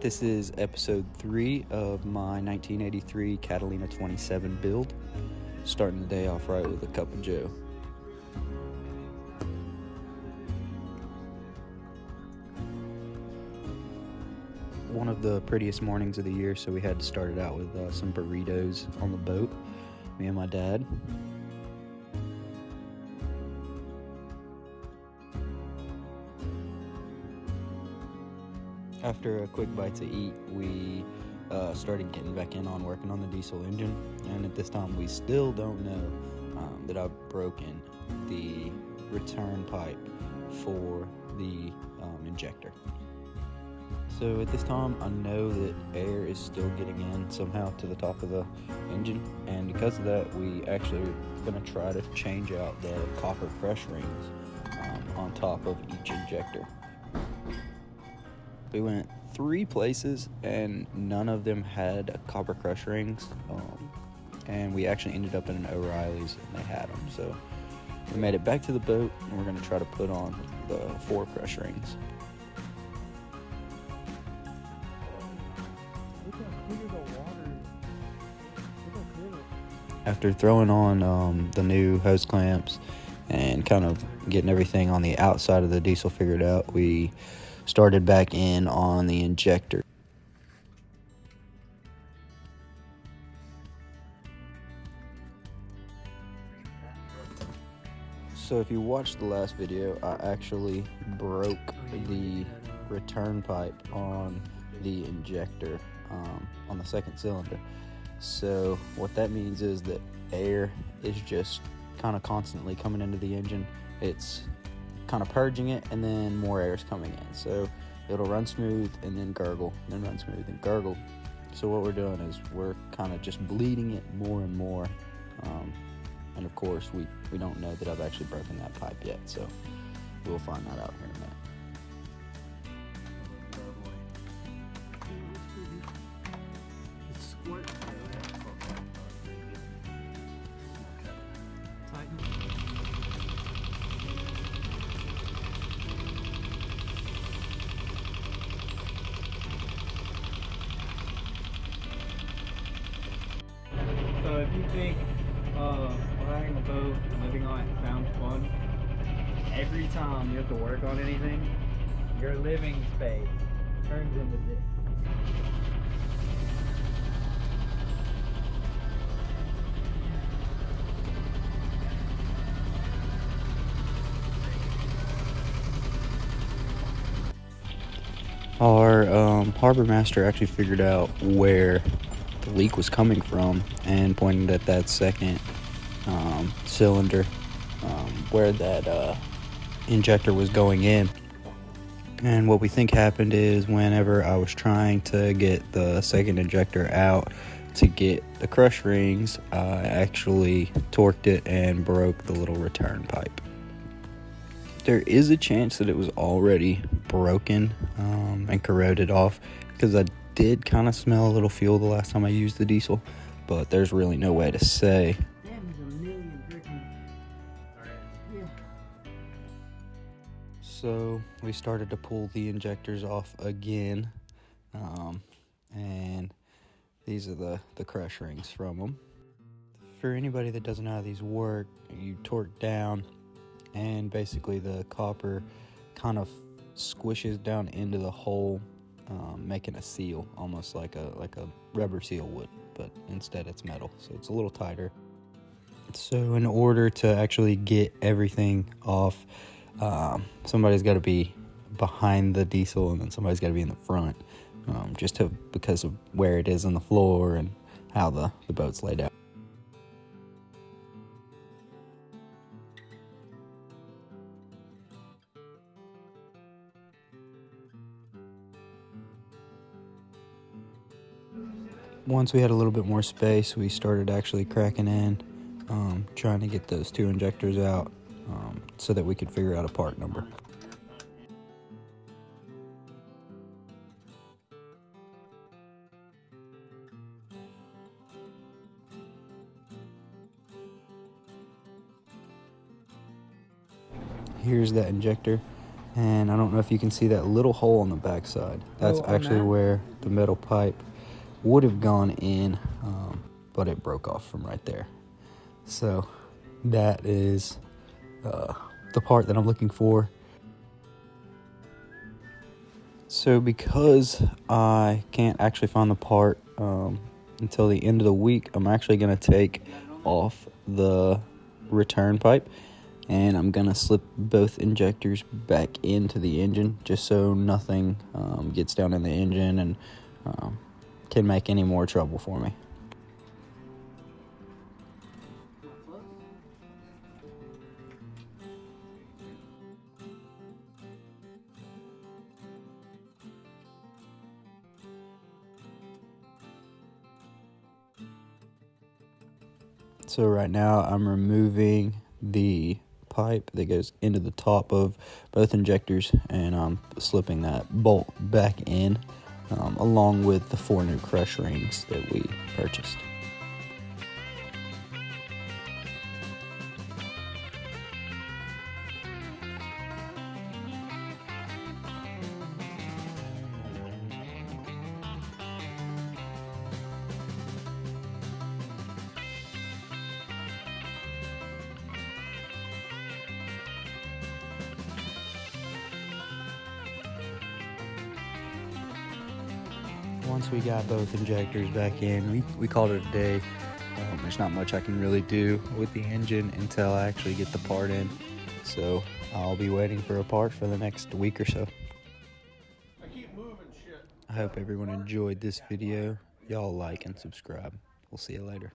This is episode 3 of my 1983 Catalina 27 build. Starting the day off right with a cup of joe. One of the prettiest mornings of the year, so we had to start it out with some burritos on the boat, me and my dad. After a quick bite to eat, we started getting back in on working on the diesel engine, and at this time we still don't know that I've broken the return pipe for the injector. So at this time I know that air is still getting in somehow to the top of the engine, and because of that we actually are going to try to change out the copper crush rings on top of each injector. We went 3 places and none of them had copper crush rings, and we actually ended up in an O'Reilly's and they had them. So we made it back to the boat and we're going to try to put on the 4 crush rings. After throwing on the new hose clamps and kind of getting everything on the outside of the diesel figured out, we started back in on the injector. So if you watched the last video, I actually broke the return pipe on the injector on the second cylinder. So what that means is that air is just kind of constantly coming into the engine. It's kind of purging it, and then more air is coming in. So it'll run smooth and then gurgle, then run smooth and gurgle. So what we're doing is we're kind of just bleeding it more and more. And of course, we don't know that I've actually broken that pipe yet, so we'll find that out here in a minute. So if you think riding a boat and living on it sounds fun, every time you have to work on anything, your living space turns into this. Our harbor master actually figured out where the leak was coming from and pointed at that second cylinder where that injector was going in. And what we think happened is whenever I was trying to get the second injector out to get the crush rings, I actually torqued it and broke the little return pipe. There is a chance that it was already broken and corroded off, because I did kind of smell a little fuel the last time I used the diesel, but there's really no way to say. So we started to pull the injectors off again, and these are the crush rings from them. For anybody that doesn't know how these work, you torque down and basically the copper kind of squishes down into the hole, making a seal, almost like a rubber seal would, but instead it's metal, so it's a little tighter. So in order to actually get everything off, somebody's got to be behind the diesel and then somebody's got to be in the front, because of where it is on the floor and how the boat's laid out. Once we had a little bit more space, we started actually cracking in, trying to get those 2 injectors out so that we could figure out a part number. Here's that injector, And I don't know if you can see that little hole on the backside. That's on actually that? where the metal pipe would have gone in, but it broke off from right there. So that is the part that I'm looking for. So because I can't actually find the part until the end of the week, I'm actually going to take off the return pipe, and I'm going to slip both injectors back into the engine just so nothing gets down in the engine and can make any more trouble for me. So right now I'm removing the pipe that goes into the top of both injectors, and I'm slipping that bolt back in along with the 4 new crush rings that we purchased. Once we got both injectors back in, we called it a day. There's not much I can really do with the engine until I actually get the part in. So I'll be waiting for a part for the next week or so. I hope everyone enjoyed this video. Y'all like and subscribe. We'll see you later.